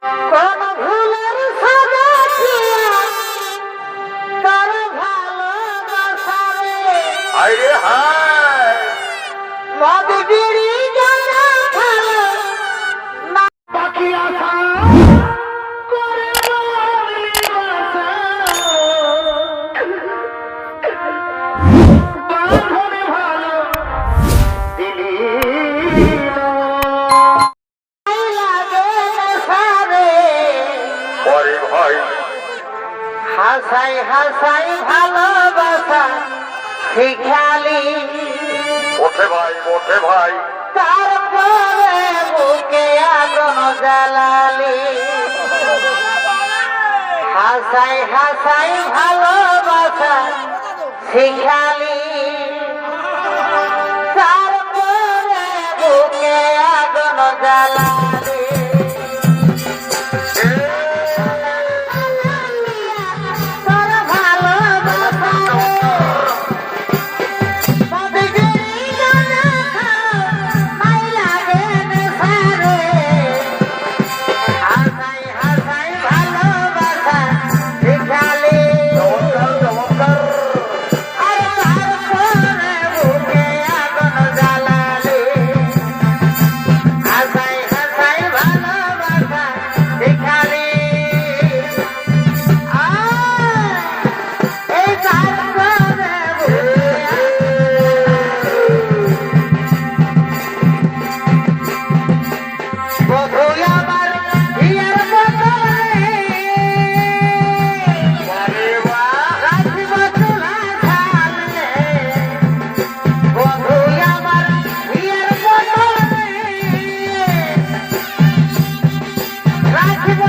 কোন ভুলের সাজা দিয়া তার ভালোবাসারে আরে হায় মদ বিড়ি গাঁজা খালো না পাখি আশা করে বলি বাসা বাঁধনে ভালো দিলি লাগে সারে ওরে ভাই হাসাই হাসাই ভালোবাসা শিখালি ওঠে ভাই তারপরে বুকে আগুন জ্বালালি হাসাই হাসাই ভালোবাসা শিখালি তারপরে বুকে আগুন জ্বালালি তোর ভালোবাসা রাখব